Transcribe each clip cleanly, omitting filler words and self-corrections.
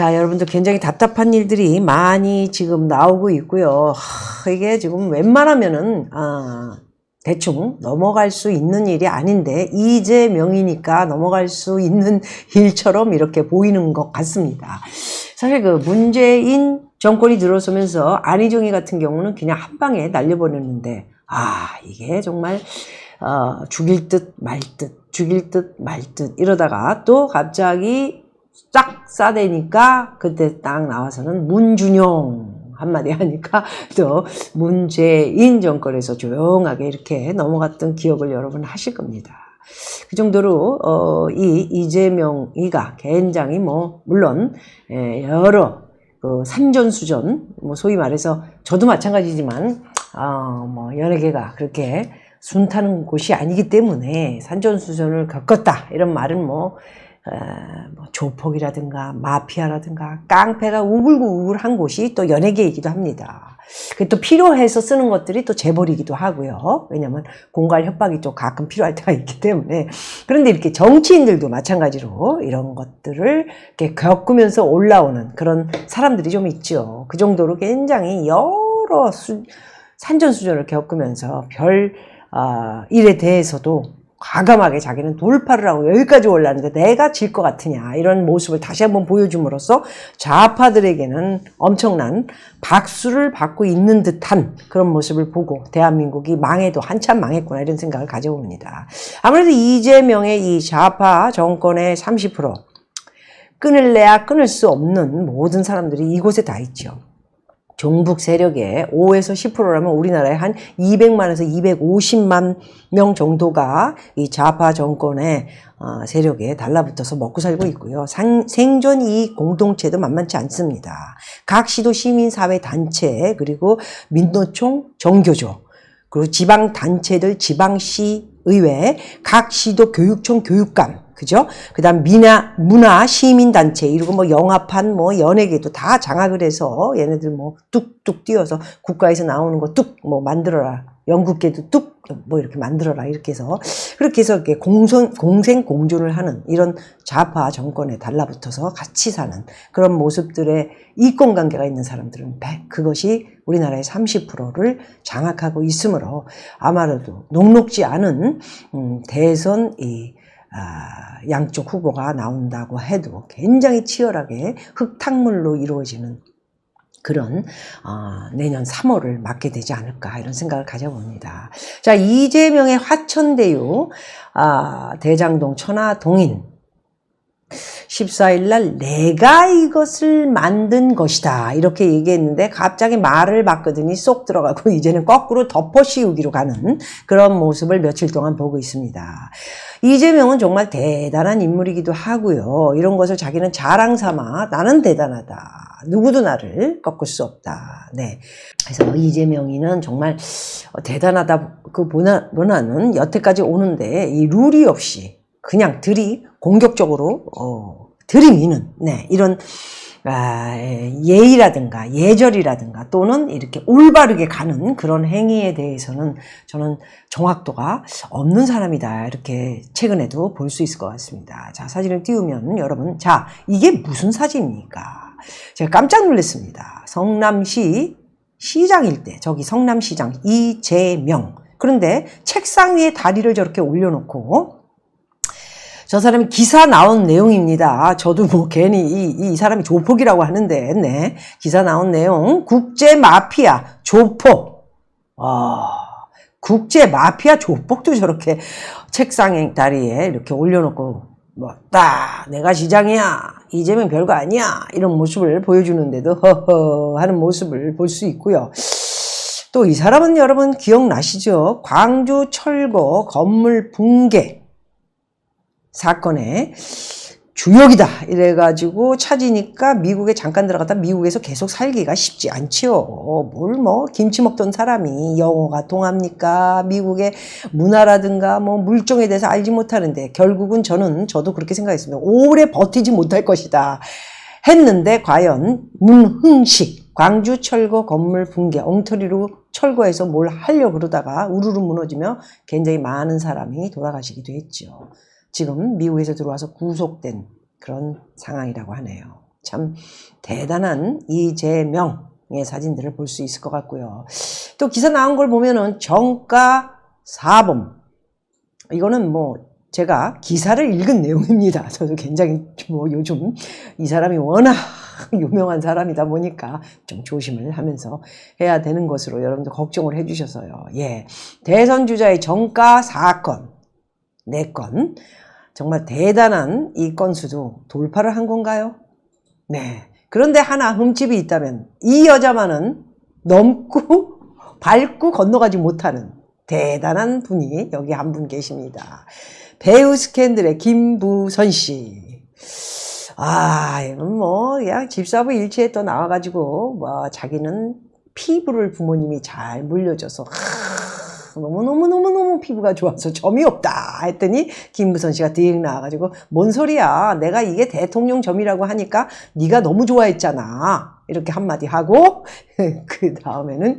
자, 여러분들 굉장히 답답한 일들이 많이 지금 나오고 있고요. 이게 지금 웬만하면은 대충 넘어갈 수 있는 일이 아닌데 이재명이니까 넘어갈 수 있는 일처럼 이렇게 보이는 것 같습니다. 사실 그 문재인 정권이 들어서면서 안희정이 같은 경우는 그냥 한 방에 날려버렸는데 이게 정말 죽일 듯 말 듯 죽일 듯 말 듯 이러다가 또 갑자기 쫙 싸대니까 그때 딱 나와서는 문준용 한마디 하니까 또 문재인 정권에서 조용하게 이렇게 넘어갔던 기억을 여러분 하실 겁니다. 그 정도로 이재명이가 굉장히 물론 여러 그 산전수전 소위 말해서 저도 마찬가지지만 연예계가 그렇게 순탄한 곳이 아니기 때문에 산전수전을 겪었다 이런 말은 조폭이라든가 마피아라든가 깡패가 우글우글한 곳이 또 연예계이기도 합니다. 그게 또 필요해서 쓰는 것들이 또 재벌이기도 하고요. 왜냐하면 공갈 협박이 또 가끔 필요할 때가 있기 때문에. 그런데 이렇게 정치인들도 마찬가지로 이런 것들을 이렇게 겪으면서 올라오는 그런 사람들이 좀 있죠. 그 정도로 굉장히 여러 산전수전을 겪으면서 별 일에 대해서도 과감하게 자기는 돌파를 하고 여기까지 올랐는데 내가 질 것 같으냐 이런 모습을 다시 한번 보여줌으로써 좌파들에게는 엄청난 박수를 받고 있는 듯한 그런 모습을 보고 대한민국이 망해도 한참 망했구나 이런 생각을 가져봅니다. 아무래도 이재명의 이 좌파 정권의 30% 끊을래야 끊을 수 없는 모든 사람들이 이곳에 다 있죠. 종북 세력의 5에서 10%라면 우리나라에 한 200만에서 250만 명 정도가 이 좌파 정권의 세력에 달라붙어서 먹고 살고 있고요. 생존 이익 공동체도 만만치 않습니다. 각 시도 시민사회단체 그리고 민노총, 정교조 그리고 지방단체들, 지방시의회, 각 시도 교육청 교육감 그죠? 그 다음 문화, 시민단체, 이러고 영화판, 연예계도 다 장악을 해서 얘네들 뚝뚝 뛰어서 국가에서 나오는 거 뚝 만들어라. 연극계도 뚝 이렇게 만들어라. 이렇게 해서 이렇게 공생 공존을 하는 이런 좌파 정권에 달라붙어서 같이 사는 그런 모습들의 이권관계가 있는 사람들은 그것이 우리나라의 30%를 장악하고 있으므로 아마도 녹록지 않은 대선 양쪽 후보가 나온다고 해도 굉장히 치열하게 흙탕물로 이루어지는 그런 내년 3월을 맞게 되지 않을까 이런 생각을 가져봅니다. 자, 이재명의 화천대유 대장동 천화동인 14일 날 내가 이것을 만든 것이다 이렇게 얘기했는데 갑자기 말을 바꾸더니 쏙 들어가고 이제는 거꾸로 덮어씌우기로 가는 그런 모습을 며칠 동안 보고 있습니다. 이재명은 정말 대단한 인물이기도 하고요. 이런 것을 자기는 자랑 삼아 나는 대단하다. 누구도 나를 꺾을 수 없다. 네. 그래서 이재명이는 정말 대단하다. 그보다는 여태까지 오는데 이 룰이 없이 그냥 공격적으로 들이미는 이런 예의라든가 예절이라든가 또는 이렇게 올바르게 가는 그런 행위에 대해서는 저는 정확도가 없는 사람이다 이렇게 최근에도 볼 수 있을 것 같습니다. 자, 사진을 띄우면 여러분 자 이게 무슨 사진입니까? 제가 깜짝 놀랐습니다. 성남시 시장일 때 저기 성남시장 이재명 그런데 책상 위에 다리를 저렇게 올려놓고 저 사람이 기사 나온 내용입니다. 저도 괜히 이 사람이 조폭이라고 하는데, 네. 기사 나온 내용. 국제 마피아 조폭. 국제 마피아 조폭도 저렇게 책상 다리에 이렇게 올려놓고, 내가 시장이야. 이재명 별거 아니야. 이런 모습을 보여주는데도, 허허 하는 모습을 볼 수 있고요. 또 이 사람은 여러분 기억나시죠? 광주 철거 건물 붕괴. 사건의 주역이다 이래가지고 찾으니까 미국에 잠깐 들어갔다 미국에서 계속 살기가 쉽지 않지요. 김치 먹던 사람이 영어가 통합니까? 미국의 문화라든가 물정에 대해서 알지 못하는데 결국은 저도 그렇게 생각했습니다. 오래 버티지 못할 것이다 했는데 과연 문흥식 광주 철거 건물 붕괴 엉터리로 철거해서 뭘 하려고 그러다가 우르르 무너지며 굉장히 많은 사람이 돌아가시기도 했죠. 지금 미국에서 들어와서 구속된 그런 상황이라고 하네요. 참 대단한 이재명의 사진들을 볼 수 있을 것 같고요. 또 기사 나온 걸 보면은 정가 4범. 이거는 뭐 제가 기사를 읽은 내용입니다. 저도 굉장히 뭐 요즘 이 사람이 워낙 유명한 사람이다 보니까 좀 조심을 하면서 해야 되는 것으로 여러분들 걱정을 해주셔서요. 예, 대선 주자의 정가 4건, 4건. 정말 대단한 이 건수도 돌파를 한 건가요? 네. 그런데 하나 흠집이 있다면 이 여자만은 넘고 밟고 건너가지 못하는 대단한 분이 여기 한 분 계십니다. 배우 스캔들의 김부선 씨. 아, 이건 뭐 그냥 집사부 일체에 또 나와가지고 뭐 자기는 피부를 부모님이 잘 물려줘서 너무너무 피부가 좋아서 점이 없다 했더니 김부선 씨가 딩 나와가지고 뭔 소리야, 내가 이게 대통령 점이라고 하니까 네가 너무 좋아했잖아 이렇게 한마디 하고 그 다음에는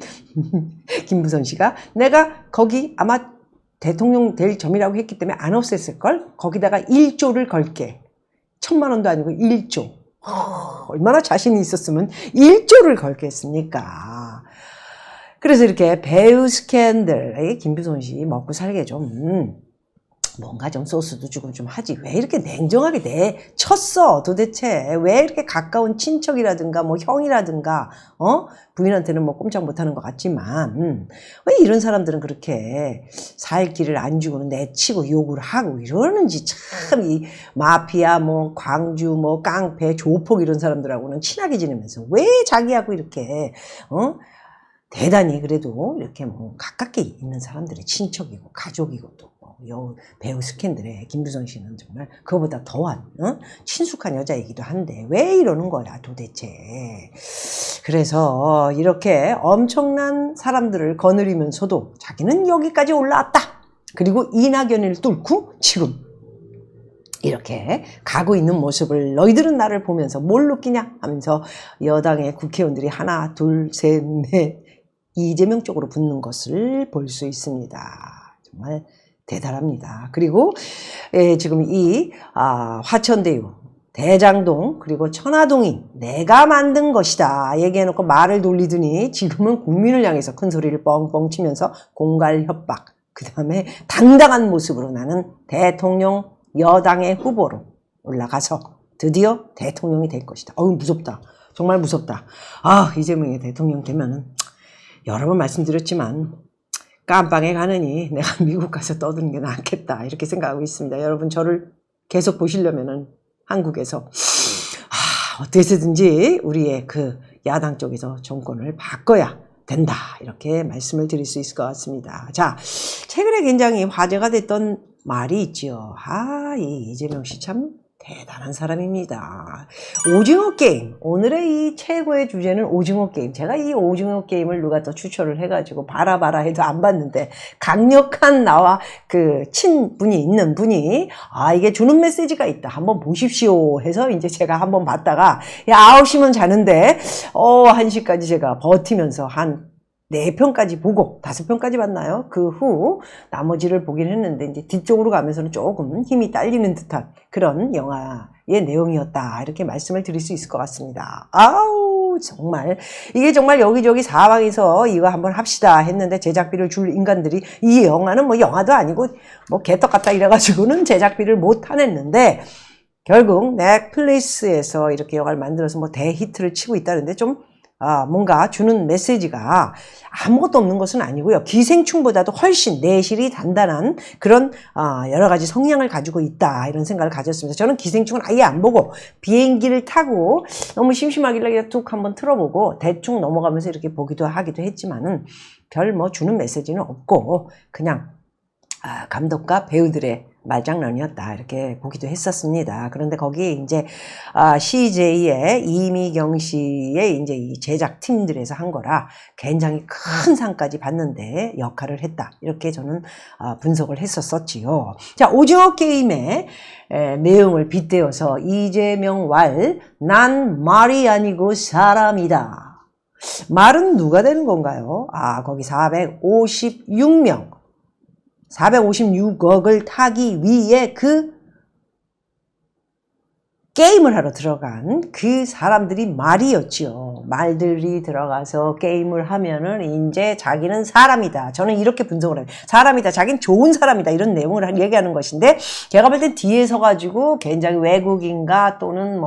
김부선 씨가 내가 거기 아마 대통령 될 점이라고 했기 때문에 안 없앴을걸, 거기다가 1조를 걸게, 1,000만 원도 아니고 1조. 얼마나 자신이 있었으면 1조를 걸겠습니까. 그래서 이렇게 배우 스캔들, 김부선 씨 먹고 살게 좀 뭔가 좀 소스도 주고 좀 하지. 왜 이렇게 냉정하게 내쳤어 도대체. 왜 이렇게 가까운 친척이라든가 뭐 형이라든가 부인한테는 뭐 꼼짝 못하는 것 같지만 왜 이런 사람들은 그렇게 살 길을 안 주고는 내치고 욕을 하고 이러는지 참. 이 마피아 뭐 광주 뭐 깡패 조폭 이런 사람들하고는 친하게 지내면서 왜 자기하고 이렇게 대단히 그래도 이렇게 뭐 가깝게 있는 사람들의 친척이고 가족이고 또 배우 스캔들의 김부선 씨는 정말 그거보다 더한 친숙한 여자이기도 한데 왜 이러는 거야 도대체. 그래서 이렇게 엄청난 사람들을 거느리면서도 자기는 여기까지 올라왔다. 그리고 이낙연을 뚫고 지금 이렇게 가고 있는 모습을 너희들은 나를 보면서 뭘 느끼냐 하면서 여당의 국회의원들이 하나 둘 셋 넷 이재명 쪽으로 붙는 것을 볼 수 있습니다. 정말 대단합니다. 그리고 지금 이 화천대유, 대장동 그리고 천화동이 내가 만든 것이다 얘기해놓고 말을 돌리더니 지금은 국민을 향해서 큰 소리를 뻥뻥 치면서 공갈 협박, 그 다음에 당당한 모습으로 나는 대통령 여당의 후보로 올라가서 드디어 대통령이 될 것이다. 어우 무섭다. 정말 무섭다. 이재명이 대통령 되면은 여러 번 말씀드렸지만 깜빵에 가느니 내가 미국 가서 떠드는 게 낫겠다 이렇게 생각하고 있습니다. 여러분 저를 계속 보시려면은 한국에서 어떻게 해서든지 우리의 그 야당 쪽에서 정권을 바꿔야 된다 이렇게 말씀을 드릴 수 있을 것 같습니다. 자, 최근에 굉장히 화제가 됐던 말이 있지요. 이 이재명 씨 참 대단한 사람입니다. 오징어 게임. 오늘의 이 최고의 주제는 오징어 게임. 제가 이 오징어 게임을 누가 또 추천을 해가지고 봐라 해도 안 봤는데 강력한 나와 그 친분이 있는 분이 이게 주는 메시지가 있다. 한번 보십시오 해서 이제 제가 한번 봤다가 9시면 자는데 1시까지 제가 버티면서 한 4편까지 보고 5편까지 봤나요? 그 후 나머지를 보긴 했는데 이제 뒤쪽으로 가면서는 조금 힘이 딸리는 듯한 그런 영화의 내용이었다 이렇게 말씀을 드릴 수 있을 것 같습니다. 정말 이게 정말 여기저기 사방에서 이거 한번 합시다 했는데 제작비를 줄 인간들이 이 영화는 뭐 영화도 아니고 뭐 개떡 같다 이래가지고는 제작비를 못 타냈는데 결국 넷플릭스에서 이렇게 영화를 만들어서 뭐 대히트를 치고 있다는데 좀 뭔가 주는 메시지가 아무것도 없는 것은 아니고요. 기생충보다도 훨씬 내실이 단단한 그런 여러 가지 성향을 가지고 있다 이런 생각을 가졌습니다. 저는 기생충은 아예 안 보고 비행기를 타고 너무 심심하길래 툭 한번 틀어보고 대충 넘어가면서 이렇게 보기도 하기도 했지만은 별 뭐 주는 메시지는 없고 그냥 감독과 배우들의 말장난이었다 이렇게 보기도 했었습니다. 그런데 거기에 이제 CJ의 이미경 씨의 이제 이 제작 팀들에서 한 거라 굉장히 큰 상까지 받는데 역할을 했다 이렇게 저는 분석을 했었지요. 자, 오징어 게임의 내용을 빗대어서 이재명 난 말이 아니고 사람이다. 말은 누가 되는 건가요? 거기 456억을 타기 위해 그 게임을 하러 들어간 그 사람들이 말이었지요. 말들이 들어가서 게임을 하면은 이제 자기는 사람이다. 저는 이렇게 분석을 해요. 사람이다. 자기는 좋은 사람이다. 이런 내용을 얘기하는 것인데 제가 볼 땐 뒤에 서가지고 굉장히 외국인가 또는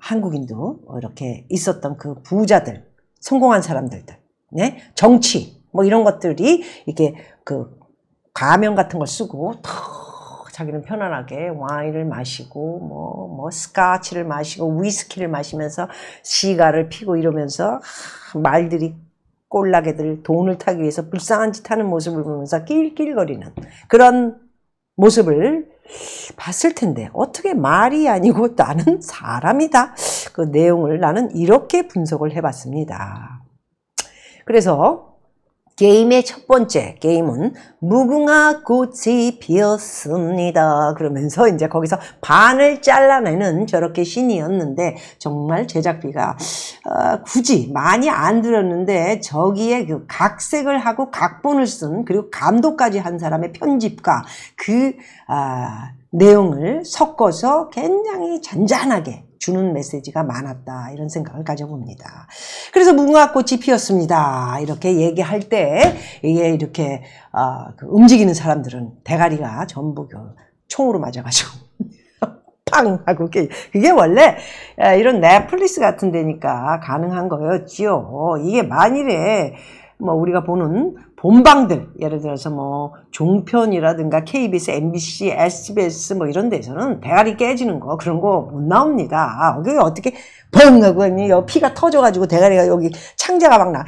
한국인도 이렇게 있었던 그 부자들, 성공한 사람들들, 네? 정치 뭐 이런 것들이 이렇게 그 가면 같은 걸 쓰고 자기는 편안하게 와인을 마시고 스카치를 마시고 위스키를 마시면서 시가를 피고 이러면서 말들이 꼴라게들 돈을 타기 위해서 불쌍한 짓 하는 모습을 보면서 낄낄거리는 그런 모습을 봤을 텐데 어떻게 말이 아니고 나는 사람이다. 그 내용을 나는 이렇게 분석을 해봤습니다. 그래서 게임의 첫 번째 게임은 무궁화 꽃이 피었습니다. 그러면서 이제 거기서 반을 잘라내는 저렇게 씬이었는데 정말 제작비가 굳이 많이 안 들었는데 저기에 그 각색을 하고 각본을 쓴 그리고 감독까지 한 사람의 편집과 그 내용을 섞어서 굉장히 잔잔하게 주는 메시지가 많았다 이런 생각을 가져봅니다. 그래서 무궁화꽃이 피었습니다 이렇게 얘기할 때 이게 이렇게 그 움직이는 사람들은 대가리가 전부 총으로 맞아가지고 팡 하고 그게 원래 이런 넷플릭스 같은 데니까 가능한 거였지요. 이게 만일에 우리가 보는 본방들 예를 들어서 종편이라든가 KBS, MBC, SBS 이런 데서는 대가리 깨지는 거 그런 거 못 나옵니다. 그게 어떻게 펑 하고 피가 터져가지고 대가리가 여기 창자가 막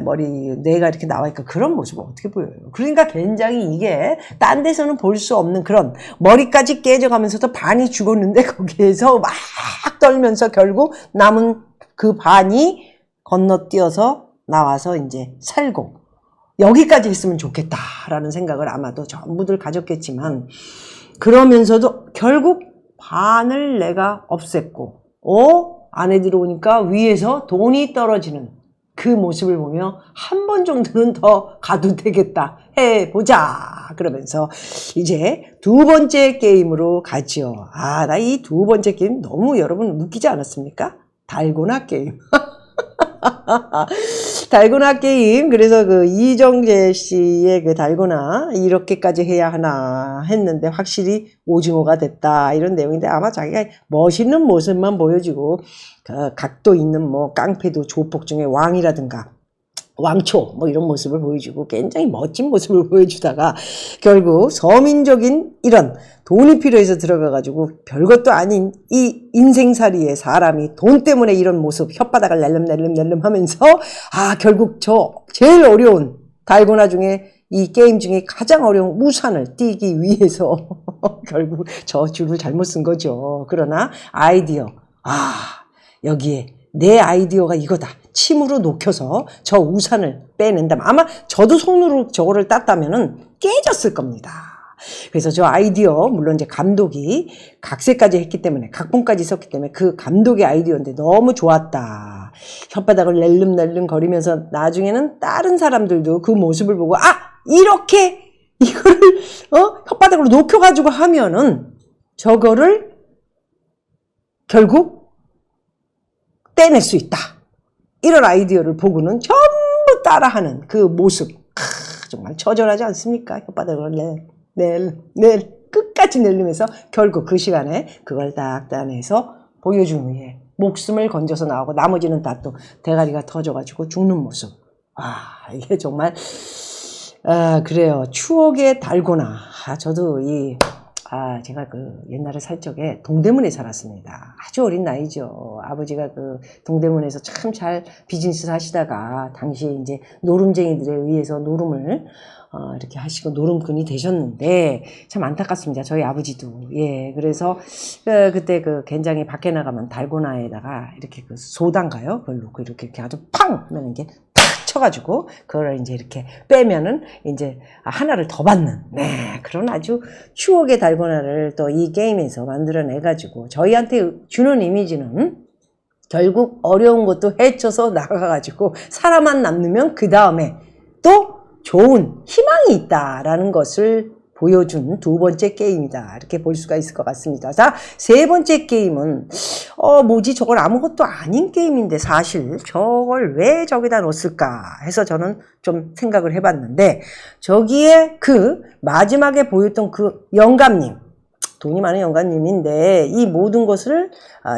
머리 뇌가 이렇게 나와있고 그런 모습은 어떻게 보여요. 그러니까 굉장히 이게 딴 데서는 볼 수 없는 그런 머리까지 깨져가면서도 반이 죽었는데 거기에서 막 떨면서 결국 남은 그 반이 건너뛰어서 나와서 이제 살고 여기까지 했으면 좋겠다라는 생각을 아마도 전부들 가졌겠지만 그러면서도 결국 반을 내가 없앴고 안에 들어오니까 위에서 돈이 떨어지는 그 모습을 보며 한 번 정도는 더 가도 되겠다 해보자 그러면서 이제 두 번째 게임으로 가죠. 나 이 두 번째 게임 너무 여러분 웃기지 않았습니까? 달고나 게임. 달고나 게임. 그래서 그 이정재 씨의 그 달고나 이렇게까지 해야 하나 했는데 확실히 오징어가 됐다 이런 내용인데 아마 자기가 멋있는 모습만 보여주고 각도 있는 깡패도 조폭 중에 왕이라든가 왕초 이런 모습을 보여주고 굉장히 멋진 모습을 보여주다가 결국 서민적인 이런 돈이 필요해서 들어가가지고 별것도 아닌 이 인생살이의 사람이 돈 때문에 이런 모습 혓바닥을 낼름낼름 하면서 결국 저 제일 어려운 달고나 중에 이 게임 중에 가장 어려운 우산을 띄기 위해서 결국 저 줄을 잘못 쓴 거죠. 그러나 아이디어 여기에 내 아이디어가 이거다. 침으로 녹여서 저 우산을 빼낸다면 아마 저도 손으로 저거를 땄다면은 깨졌을 겁니다. 그래서 저 아이디어 물론 이제 감독이 각색까지 했기 때문에 각본까지 썼기 때문에 그 감독의 아이디어인데 너무 좋았다. 혓바닥을 낼름낼름 거리면서 나중에는 다른 사람들도 그 모습을 보고 이렇게 이거를 혓바닥으로 녹여가지고 하면은 저거를 결국 떼낼 수 있다. 이런 아이디어를 보고는 전부 따라하는 그 모습. 정말 처절하지 않습니까? 혓바닥을 끝까지 내리면서 결국 그 시간에 그걸 딱 따내서 보여준 후에 목숨을 건져서 나오고 나머지는 다 또 대가리가 터져가지고 죽는 모습. 이게 정말 그래요. 추억의 달고나. 저도 제가 옛날에 살 적에 동대문에 살았습니다. 아주 어린 나이죠. 아버지가 동대문에서 참 잘 비즈니스 하시다가 당시에 이제 노름쟁이들에 의해서 노름을 이렇게 하시고 노름꾼이 되셨는데 참 안타깝습니다. 저희 아버지도. 그래서 그때 굉장히 밖에 나가면 달고나에다가 이렇게 소단가요? 그걸 놓고 이렇게 아주 팡! 하면 이게 쳐가지고 그걸 이제 이렇게 빼면은 이제 하나를 더 받는 그런 아주 추억의 달고나를 또 이 게임에서 만들어내가지고 저희한테 주는 이미지는 결국 어려운 것도 헤쳐서 나가가지고 살아만 남으면 그 다음에 또 좋은 희망이 있다라는 것을 보여준 두 번째 게임이다. 이렇게 볼 수가 있을 것 같습니다. 자, 세 번째 게임은 뭐지 저걸 아무것도 아닌 게임인데 사실 저걸 왜 저기다 놓았을까 해서 저는 좀 생각을 해봤는데 저기에 그 마지막에 보였던 그 영감님, 돈이 많은 영감님인데 이 모든 것을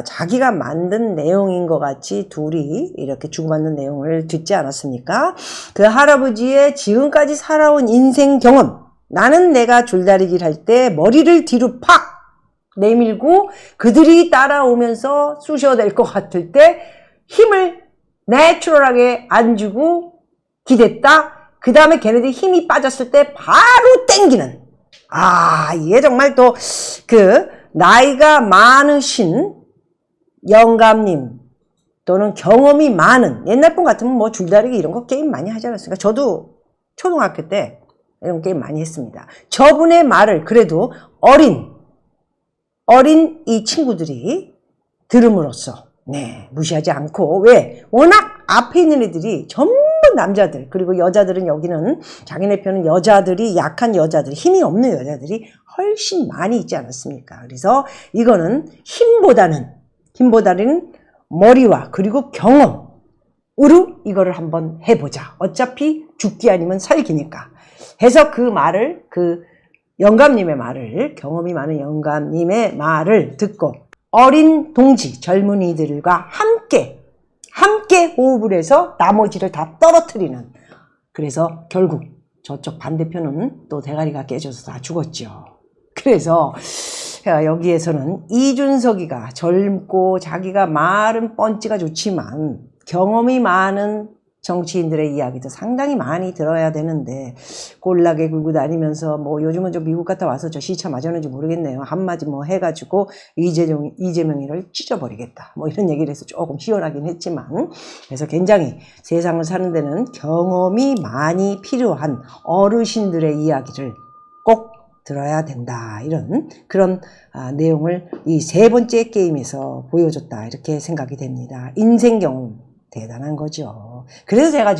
자기가 만든 내용인 것 같이 둘이 이렇게 주고받는 내용을 듣지 않았습니까? 그 할아버지의 지금까지 살아온 인생 경험, 나는 내가 줄다리기를 할 때 머리를 뒤로 팍 내밀고 그들이 따라오면서 쑤셔댈 것 같을 때 힘을 내추럴하게 안 주고 기댔다. 그 다음에 걔네들이 힘이 빠졌을 때 바로 땡기는. 이게 정말 또 그 나이가 많으신 영감님 또는 경험이 많은 옛날 분 같으면 뭐 줄다리기 이런 거 게임 많이 하지 않았습니까? 저도 초등학교 때 이런 게임 많이 했습니다. 저분의 말을 그래도 어린 이 친구들이 들음으로써 무시하지 않고 왜? 워낙 앞에 있는 애들이 전부 남자들 그리고 여자들은 여기는 자기네 편은 여자들이 약한 여자들 힘이 없는 여자들이 훨씬 많이 있지 않았습니까? 그래서 이거는 힘보다는 머리와 그리고 경험으로 이거를 한번 해보자. 어차피 죽기 아니면 살기니까. 해서 그 말을 그 영감님의 말을 경험이 많은 영감님의 말을 듣고 어린 동지 젊은이들과 함께 호흡을 해서 나머지를 다 떨어뜨리는 그래서 결국 저쪽 반대편은 또 대가리가 깨져서 다 죽었죠. 그래서 여기에서는 이준석이가 젊고 자기가 말은 뻔찌가 좋지만 경험이 많은 정치인들의 이야기도 상당히 많이 들어야 되는데 꼴나게 굴고 다니면서 뭐 요즘은 좀 미국 갔다 와서 저 시차 맞았는지 모르겠네요. 한마디 뭐 해가지고 이재명이를 찢어버리겠다. 뭐 이런 얘기를 해서 조금 시원하긴 했지만 그래서 굉장히 세상을 사는 데는 경험이 많이 필요한 어르신들의 이야기를 꼭 들어야 된다. 이런 그런 내용을 이 세 번째 게임에서 보여줬다. 이렇게 생각이 됩니다. 인생 경험. 대단한 거죠. 그래서 제가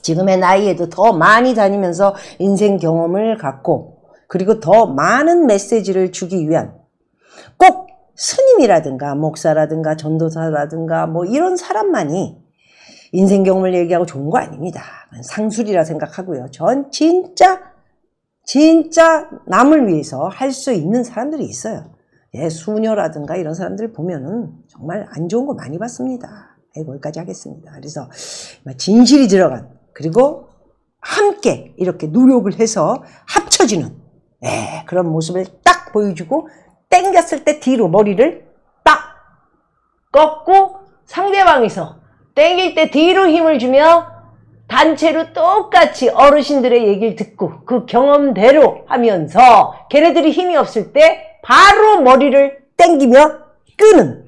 지금의 나이에도 더 많이 다니면서 인생 경험을 갖고 그리고 더 많은 메시지를 주기 위한 꼭 스님이라든가 목사라든가 전도사라든가 뭐 이런 사람만이 인생 경험을 얘기하고 좋은 거 아닙니다. 상술이라 생각하고요. 전 진짜 남을 위해서 할 수 있는 사람들이 있어요. 수녀라든가 이런 사람들 보면은 정말 안 좋은 거 많이 봤습니다. 거기까지 하겠습니다. 그래서 진실이 들어간 그리고 함께 이렇게 노력을 해서 합쳐지는 그런 모습을 딱 보여주고 땡겼을 때 뒤로 머리를 딱 꺾고 상대방에서 땡길 때 뒤로 힘을 주며 단체로 똑같이 어르신들의 얘기를 듣고 그 경험대로 하면서 걔네들이 힘이 없을 때 바로 머리를 땡기며 끄는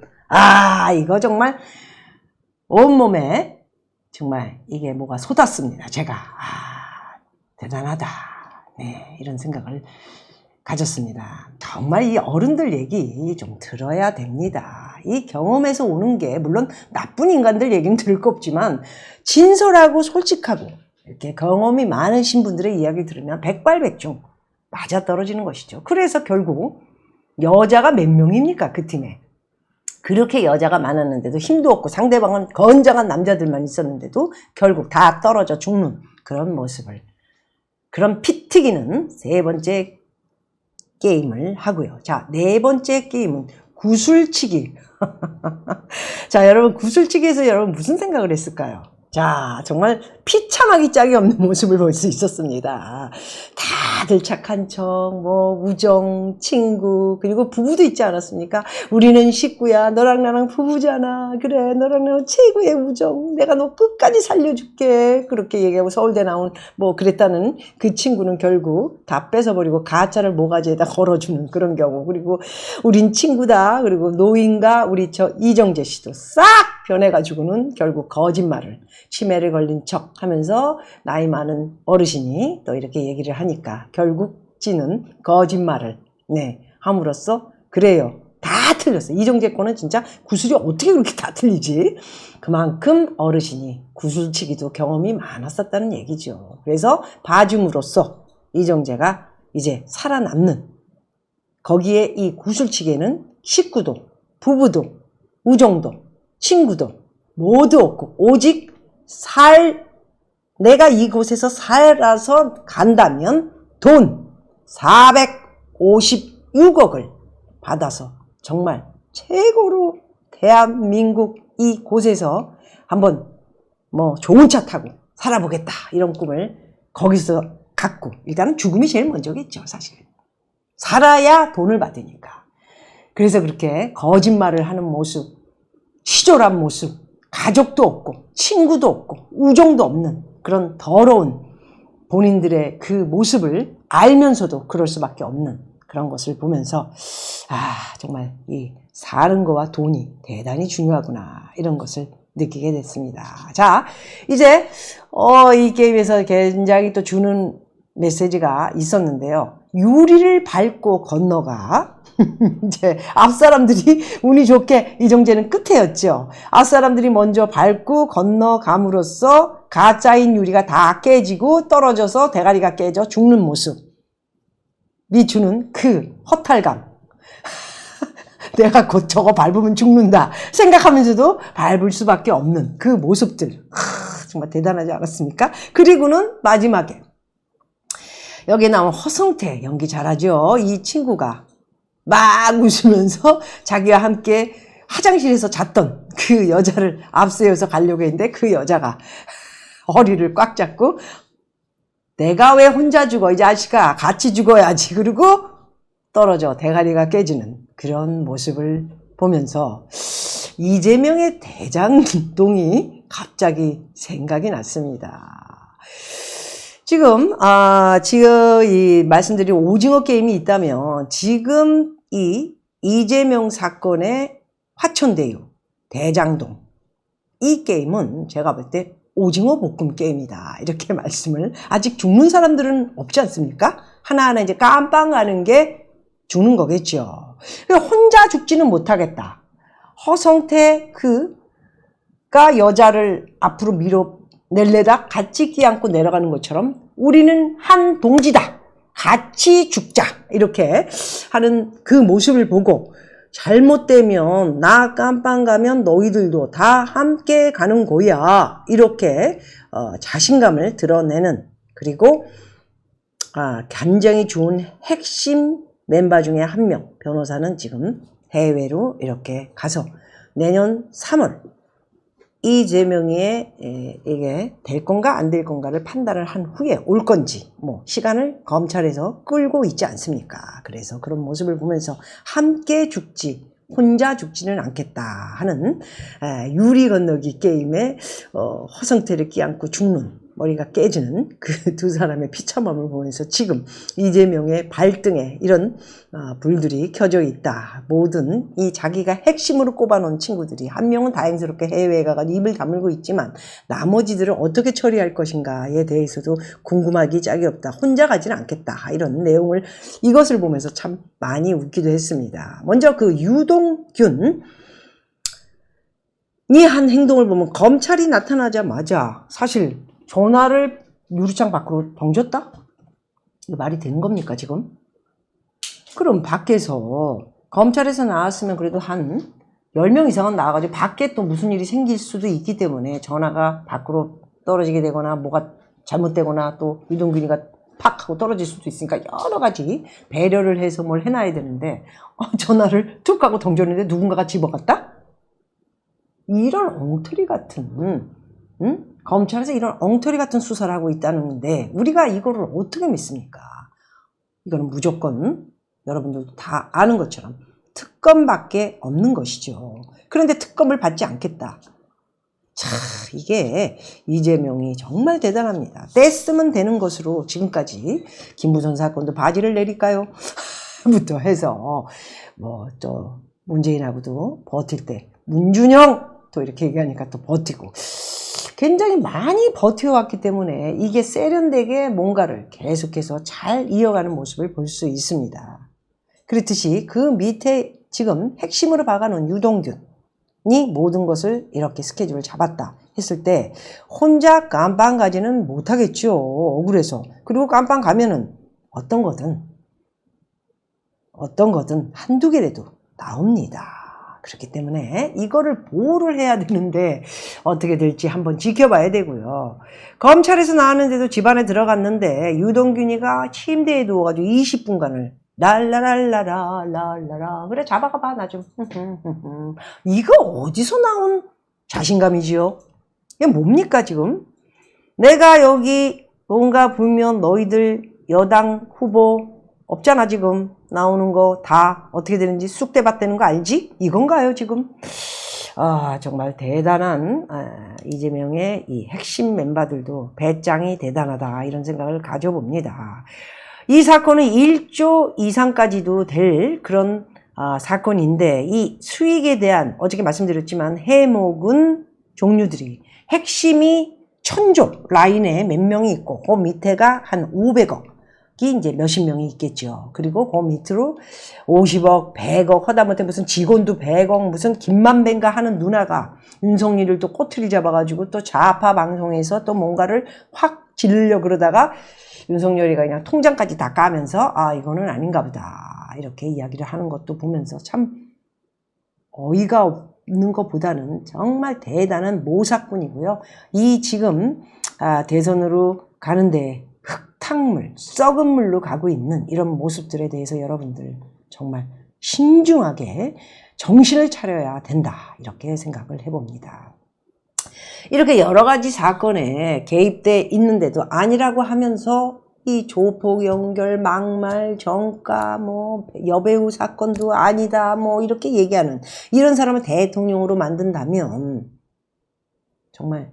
이거 정말 온몸에 정말 이게 뭐가 쏟았습니다. 제가 대단하다. 이런 생각을 가졌습니다. 정말 이 어른들 얘기 좀 들어야 됩니다. 이 경험에서 오는 게 물론 나쁜 인간들 얘기는 들을 거 없지만 진솔하고 솔직하고 이렇게 경험이 많으신 분들의 이야기를 들으면 백발백중 맞아떨어지는 것이죠. 그래서 결국 여자가 몇 명입니까? 그 팀에. 그렇게 여자가 많았는데도 힘도 없고 상대방은 건장한 남자들만 있었는데도 결국 다 떨어져 죽는 그런 모습을 그런 피 튀기는 세 번째 게임을 하고요. 자, 네 번째 게임은 구슬치기. 자, 여러분 구슬치기에서 여러분 무슨 생각을 했을까요? 자, 정말 피참하기 짝이 없는 모습을 볼 수 있었습니다. 다들 착한 척, 우정, 친구, 그리고 부부도 있지 않았습니까? 우리는 식구야, 너랑 나랑 부부잖아. 그래, 너랑 나랑 최고의 우정. 내가 너 끝까지 살려줄게. 그렇게 얘기하고 서울대 나온 그랬다는 그 친구는 결국 다 뺏어버리고 가짜를 모가지에다 걸어주는 그런 경우. 그리고 우린 친구다. 그리고 노인과 우리 이정재 씨도 싹 변해가지고는 결국 거짓말을 치매를 걸린 척 하면서 나이 많은 어르신이 또 이렇게 얘기를 하니까 결국 찌는 거짓말을 함으로써 그래요. 다 틀렸어. 이정재 거는 진짜 구슬이 어떻게 그렇게 다 틀리지? 그만큼 어르신이 구슬치기도 경험이 많았었다는 얘기죠. 그래서 봐줌으로써 이정재가 이제 살아남는, 거기에 이 구슬치기에는 식구도, 부부도, 우정도, 친구도 모두 없고 오직 내가 이곳에서 살아서 간다면 돈 456억을 받아서 정말 최고로 대한민국 이곳에서 한번 뭐 좋은 차 타고 살아보겠다 이런 꿈을 거기서 갖고, 일단은 죽음이 제일 먼저겠죠 사실. 살아야 돈을 받으니까. 그래서 그렇게 거짓말을 하는 모습, 치졸한 모습, 가족도 없고 친구도 없고 우정도 없는 그런 더러운 본인들의 그 모습을 알면서도 그럴 수밖에 없는 그런 것을 보면서 정말 이 사는 거와 돈이 대단히 중요하구나 이런 것을 느끼게 됐습니다. 자, 이제 이 게임에서 굉장히 또 주는 메시지가 있었는데요. 유리를 밟고 건너가. 이제 앞사람들이 운이 좋게 이정재는 끝에였죠. 앞사람들이 먼저 밟고 건너감으로써 가짜인 유리가 다 깨지고 떨어져서 대가리가 깨져 죽는 모습이 주는 그 허탈감. 내가 곧 저거 밟으면 죽는다 생각하면서도 밟을 수밖에 없는 그 모습들. 정말 대단하지 않았습니까? 그리고는 마지막에 여기에 나온 허성태, 연기 잘하죠. 이 친구가 막 웃으면서 자기와 함께 화장실에서 잤던 그 여자를 앞세워서 가려고 했는데 그 여자가 허리를 꽉 잡고 내가 왜 혼자 죽어 이 자식아, 같이 죽어야지. 그리고 떨어져 대가리가 깨지는 그런 모습을 보면서 이재명의 대장동이 갑자기 생각이 났습니다. 지금 이 말씀드린 오징어 게임이 있다면 지금 이 이재명 사건의 화천대유, 대장동 이 게임은 제가 볼 때 오징어 볶음 게임이다 이렇게 말씀을, 아직 죽는 사람들은 없지 않습니까? 하나하나 이제 깜빵 가는 게 죽는 거겠죠. 혼자 죽지는 못하겠다. 허성태 그가 여자를 앞으로 밀어낼래다 같이 끼안고 내려가는 것처럼 우리는 한 동지다. 같이 죽자. 이렇게 하는 그 모습을 보고 잘못되면 나 깜빵 가면 너희들도 다 함께 가는 거야. 이렇게 자신감을 드러내는, 그리고 굉장히 좋은 핵심 멤버 중에 한 명, 변호사는 지금 해외로 이렇게 가서 내년 3월 이재명이게 될 건가 안 될 건가를 판단을 한 후에 올 건지 시간을 검찰에서 끌고 있지 않습니까? 그래서 그런 모습을 보면서 함께 죽지 혼자 죽지는 않겠다 하는 유리 건너기 게임에 허성태를 끼안고 죽는, 머리가 깨지는 그 두 사람의 비참함을 보면서 지금 이재명의 발등에 이런 불들이 켜져 있다. 모든 이 자기가 핵심으로 꼽아놓은 친구들이 한 명은 다행스럽게 해외에 가가지고 입을 다물고 있지만 나머지들을 어떻게 처리할 것인가에 대해서도 궁금하기 짝이 없다. 혼자 가지는 않겠다. 이런 내용을, 이것을 보면서 참 많이 웃기도 했습니다. 먼저 그 유동균 이 한 행동을 보면 검찰이 나타나자마자 사실 전화를 유리창 밖으로 던졌다? 이거 말이 되는 겁니까 지금? 그럼 밖에서 검찰에서 나왔으면 그래도 한 10명 이상은 나와가지고 밖에 또 무슨 일이 생길 수도 있기 때문에 전화가 밖으로 떨어지게 되거나 뭐가 잘못되거나 또 유동균이가 팍 하고 떨어질 수도 있으니까 여러 가지 배려를 해서 뭘 해놔야 되는데 전화를 툭 하고 던졌는데 누군가가 집어갔다? 이런 엉터리 같은 검찰에서 이런 엉터리 같은 수사를 하고 있다는데 우리가 이거를 어떻게 믿습니까? 이거는 무조건 여러분들도 다 아는 것처럼 특검밖에 없는 것이죠. 그런데 특검을 받지 않겠다. 자, 이게 이재명이 정말 대단합니다. 떼쓰면 되는 것으로 지금까지 김부선 사건도 바지를 내릴까요? 부터 해서 또 문재인하고도 버틸 때 문준영 또 이렇게 얘기하니까 또 버티고 굉장히 많이 버텨왔기 때문에 이게 세련되게 뭔가를 계속해서 잘 이어가는 모습을 볼 수 있습니다. 그렇듯이 그 밑에 지금 핵심으로 박아놓은 유동균이 모든 것을 이렇게 스케줄을 잡았다 했을 때 혼자 깜빵 가지는 못하겠죠. 억울해서. 그리고 깜빵 가면은 어떤 거든 한두 개라도 나옵니다. 그렇기 때문에 이거를 보호를 해야 되는데 어떻게 될지 한번 지켜봐야 되고요. 검찰에서 나왔는데도 집안에 들어갔는데 유동균이가 침대에 누워가지고 20분간을 랄라랄라라 그래 잡아가 봐 나 좀. 이거 어디서 나온 자신감이지요? 이게 뭡니까 지금? 내가 여기 뭔가 보면 너희들 여당 후보 없잖아 지금. 나오는 거 다 어떻게 되는지 쑥대밭 되는 거 알지? 이건가요 지금? 아 정말 대단한 이재명의 이 핵심 멤버들도 배짱이 대단하다 이런 생각을 가져봅니다. 이 사건은 1조 이상까지도 될 그런 사건인데 이 수익에 대한 어저께 말씀드렸지만 해먹은 종류들이 핵심이 1000조 라인에 몇 명이 있고 그 밑에가 한 500억 이 이제 몇십 명이 있겠죠. 그리고 그 밑으로 50억, 100억, 하다못해 무슨 직원도 100억, 무슨 김만배인가 하는 누나가 윤석열을 또 꼬투리 잡아가지고 또 좌파 방송에서 또 뭔가를 확 지르려 그러다가 윤석열이가 그냥 통장까지 다 까면서 이거는 아닌가 보다 이렇게 이야기를 하는 것도 보면서 참 어이가 없는 것보다는 정말 대단한 모사꾼이고요. 이 지금 대선으로 가는데 흙탕물, 썩은 물로 가고 있는 이런 모습들에 대해서 여러분들 정말 신중하게 정신을 차려야 된다 이렇게 생각을 해봅니다. 이렇게 여러 가지 사건에 개입돼 있는데도 아니라고 하면서 이 조폭 연결, 막말, 정가, 뭐 여배우 사건도 아니다 뭐 이렇게 얘기하는 이런 사람을 대통령으로 만든다면 정말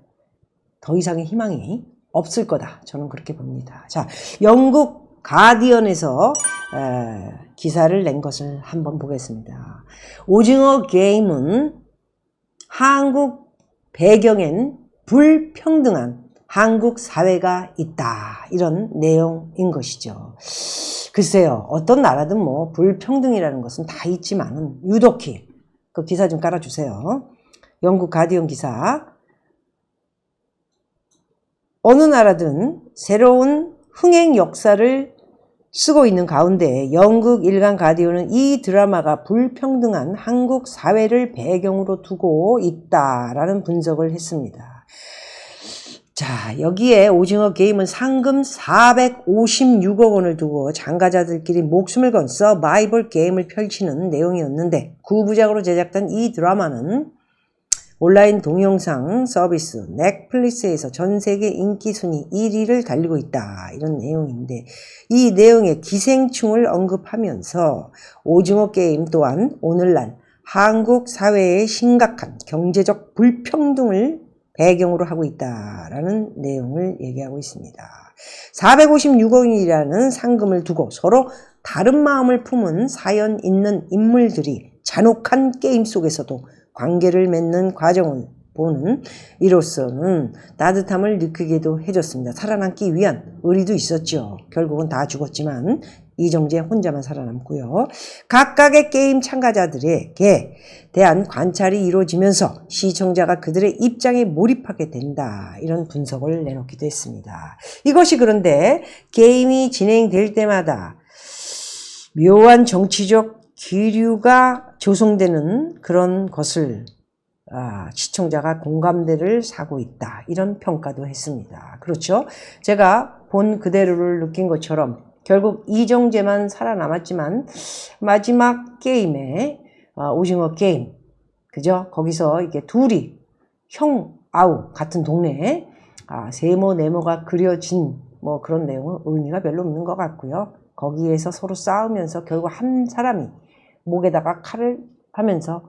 더 이상의 희망이 없을 거다. 저는 그렇게 봅니다. 자, 영국 가디언에서 기사를 낸 것을 한번 보겠습니다. 오징어 게임은 한국 배경엔 불평등한 한국 사회가 있다. 이런 내용인 것이죠. 글쎄요. 어떤 나라든 뭐 불평등이라는 것은 다 있지만은 유독히 그 기사 좀 깔아주세요. 영국 가디언 기사. 어느 나라든 새로운 흥행 역사를 쓰고 있는 가운데 영국 일간 가디언은 이 드라마가 불평등한 한국 사회를 배경으로 두고 있다라는 분석을 했습니다. 자, 여기에 오징어 게임은 상금 456억 원을 두고 참가자들끼리 목숨을 건 서바이벌 게임을 펼치는 내용이었는데 구부작으로 제작된 이 드라마는 온라인 동영상 서비스 넷플릭스에서 전 세계 인기 순위 1위를 달리고 있다. 이런 내용인데 이 내용의 기생충을 언급하면서 오징어 게임 또한 오늘날 한국 사회의 심각한 경제적 불평등을 배경으로 하고 있다라는 내용을 얘기하고 있습니다. 456억이라는 상금을 두고 서로 다른 마음을 품은 사연 있는 인물들이 잔혹한 게임 속에서도 관계를 맺는 과정을 보는 이로서는 따뜻함을 느끼기도 해줬습니다. 살아남기 위한 의리도 있었죠. 결국은 다 죽었지만 이정재 혼자만 살아남고요. 각각의 게임 참가자들에게 대한 관찰이 이루어지면서 시청자가 그들의 입장에 몰입하게 된다. 이런 분석을 내놓기도 했습니다. 이것이 그런데 게임이 진행될 때마다 묘한 정치적 기류가 조성되는 그런 것을 시청자가 공감대를 사고 있다. 이런 평가도 했습니다. 그렇죠? 제가 본 그대로를 느낀 것처럼 결국 이정재만 살아남았지만 마지막 게임에 오징어 게임 그죠? 거기서 이게 둘이 형 아우 같은 동네에 세모 네모가 그려진 뭐 그런 내용은 의미가 별로 없는 것 같고요. 거기에서 서로 싸우면서 결국 한 사람이 목에다가 칼을 하면서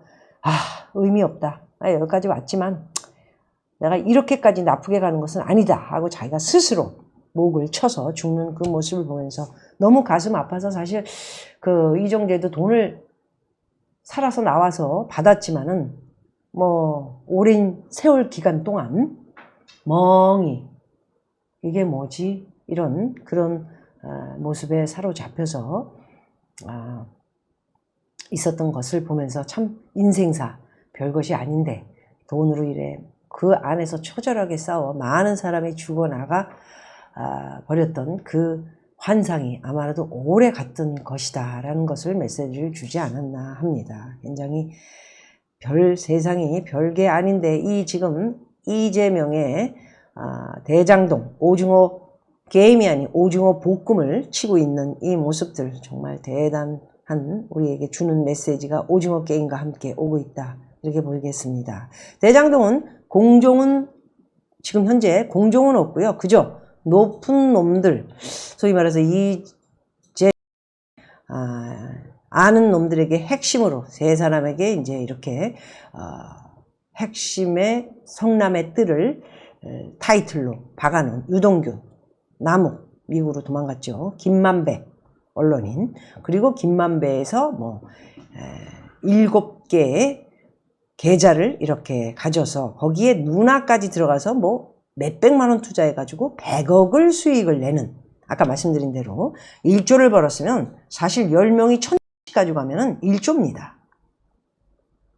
의미 없다. 여기까지 왔지만 내가 이렇게까지 나쁘게 가는 것은 아니다 하고 자기가 스스로 목을 쳐서 죽는 그 모습을 보면서 너무 가슴 아파서 사실 그 이정재도 돈을 살아서 나와서 받았지만은 뭐 오랜 세월 기간 동안 멍이 이게 뭐지 이런 그런 모습에 사로잡혀서 있었던 것을 보면서 참 인생사 별것이 아닌데 돈으로 이래 그 안에서 처절하게 싸워 많은 사람이 죽어나가 버렸던 그 환상이 아마도 오래 갔던 것이다 라는 것을 메시지를 주지 않았나 합니다. 굉장히 세상이 별게 아닌데 지금 이재명의 대장동 오징어 게임이 아닌 오징어 볶음을 치고 있는 이 모습들 정말 대단한 우리에게 주는 메시지가 오징어 게임과 함께 오고 있다 이렇게 보이겠습니다. 대장동은 공종은 지금 현재 공종은 없고요. 그저 높은 놈들 소위 말해서 아는 놈들에게 핵심으로 세 사람에게 이제 이렇게 핵심의 성남의 뜰을 타이틀로 박아놓은 유동균, 남욱 미국으로 도망갔죠. 김만배 언론인 그리고 김만배에서 7개의 계좌를 이렇게 가져서 거기에 누나까지 들어가서 몇백만 원 투자해가지고 100억을 수익을 내는 아까 말씀드린 대로 1조를 벌었으면 사실 10명이 1000씩 가져가면 1조입니다.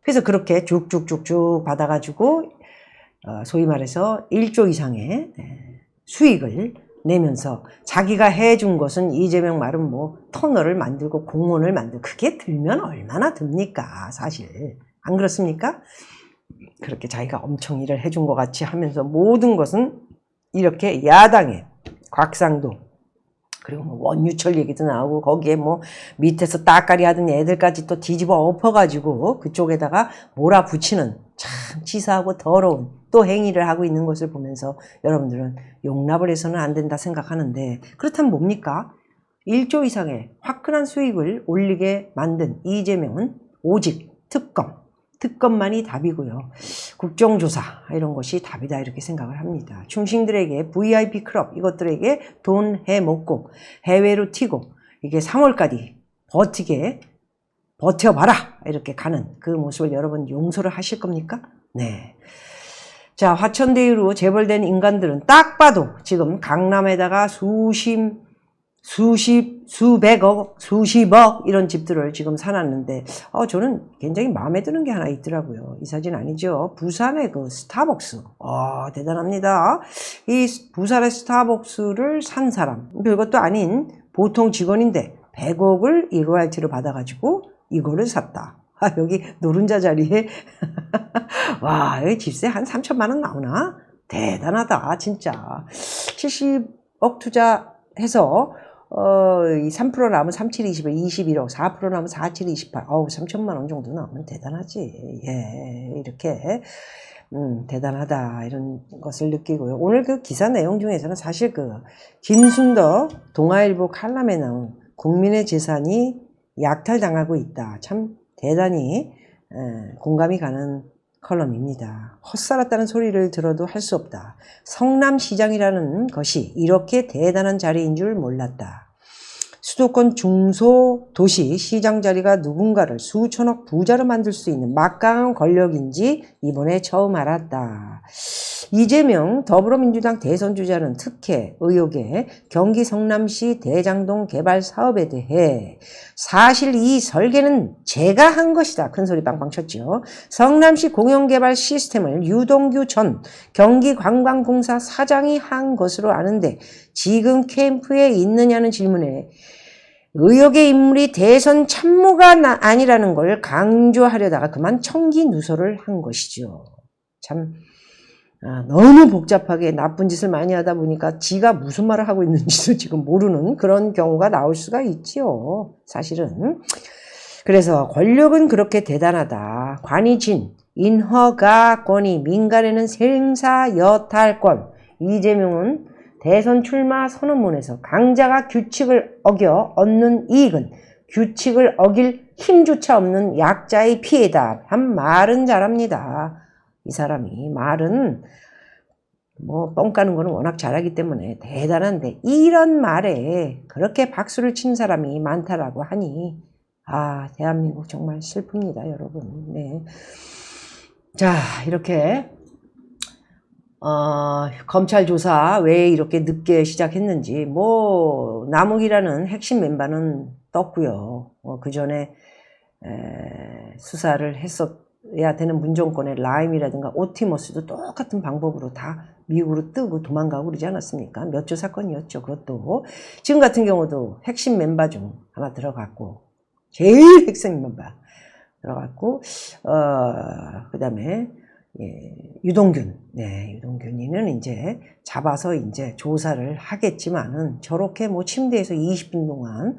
그래서 그렇게 쭉쭉쭉쭉 받아가지고 소위 말해서 1조 이상의 수익을 내면서 자기가 해준 것은 이재명 말은 터널을 만들고 공원을 만들고 그게 들면 얼마나 듭니까 사실 안 그렇습니까? 그렇게 자기가 엄청 일을 해준 것 같이 하면서 모든 것은 이렇게 야당의 곽상도 그리고 원유철 얘기도 나오고 거기에 밑에서 따까리 하던 애들까지 또 뒤집어 엎어가지고 그쪽에다가 몰아붙이는 참 치사하고 더러운 또 행위를 하고 있는 것을 보면서 여러분들은 용납을 해서는 안 된다 생각하는데 그렇다면 뭡니까? 1조 이상의 화끈한 수익을 올리게 만든 이재명은 오직 특검만이 답이고요. 국정조사 이런 것이 답이다 이렇게 생각을 합니다. 충신들에게 VIP 클럽 이것들에게 돈 해먹고 해외로 튀고 이게 3월까지 버텨봐라 이렇게 가는 그 모습을 여러분 용서를 하실 겁니까? 네. 자, 화천대유로 재벌된 인간들은 딱 봐도 지금 강남에다가 수백억, 수십억 이런 집들을 지금 사놨는데 저는 굉장히 마음에 드는 게 하나 있더라고요. 이 사진 아니죠. 부산의 그 스타벅스. 대단합니다. 이 부산의 스타벅스를 산 사람 별것도 아닌 보통 직원인데 100억을 이 로얄티로 받아가지고 이거를 샀다. 여기 노른자 자리에 와, 여기 집세 한 3천만 원 나오나? 대단하다 진짜. 70억 투자해서 이 3% 나오면 37, 21, 21억, 4% 나오면 47, 28. 3천만 원 정도 나오면 대단하지. 예, 이렇게 대단하다 이런 것을 느끼고요. 오늘 그 기사 내용 중에서는 사실 김순덕 동아일보 칼럼에 나온 국민의 재산이 약탈당하고 있다. 참 대단히 공감이 가는 컬럼입니다. 헛살았다는 소리를 들어도 할 수 없다. 성남시장이라는 것이 이렇게 대단한 자리인 줄 몰랐다. 수도권 중소도시 시장 자리가 누군가를 수천억 부자로 만들 수 있는 막강한 권력인지 이번에 처음 알았다. 이재명 더불어민주당 대선 주자는 특혜 의혹에 경기 성남시 대장동 개발 사업에 대해 사실 이 설계는 제가 한 것이다. 큰소리 빵빵 쳤죠. 성남시 공영개발 시스템을 유동규 전 경기관광공사 사장이 한 것으로 아는데 지금 캠프에 있느냐는 질문에 의혹의 인물이 대선 참모가 아니라는 걸 강조하려다가 그만 청기 누설을 한 것이죠. 참 너무 복잡하게 나쁜 짓을 많이 하다 보니까 지가 무슨 말을 하고 있는지도 지금 모르는 그런 경우가 나올 수가 있지요. 사실은. 그래서 권력은 그렇게 대단하다. 관이진, 인허가 권이 민간에는 생사여탈권. 이재명은 대선 출마 선언문에서 강자가 규칙을 어겨 얻는 이익은 규칙을 어길 힘조차 없는 약자의 피해다. 한 말은 잘합니다. 이 사람이 말은 뻥 까는 거는 워낙 잘하기 때문에 대단한데 이런 말에 그렇게 박수를 친 사람이 많다라고 하니 대한민국 정말 슬픕니다, 여러분. 네. 자, 이렇게 검찰 조사 왜 이렇게 늦게 시작했는지 남욱이라는 핵심 멤버는 떴고요. 그 전에 수사를 해야 되는 문정권의 라임이라든가 오티머스도 똑같은 방법으로 다 미국으로 뜨고 도망가고 그러지 않았습니까? 몇 조 사건이었죠. 그것도 지금 같은 경우도 핵심 멤버 중 하나 들어갔고, 제일 핵심 멤버 들어갔고, 그 다음에 유동균, 유동균이는 이제 잡아서 이제 조사를 하겠지만은 저렇게 뭐 침대에서 20분 동안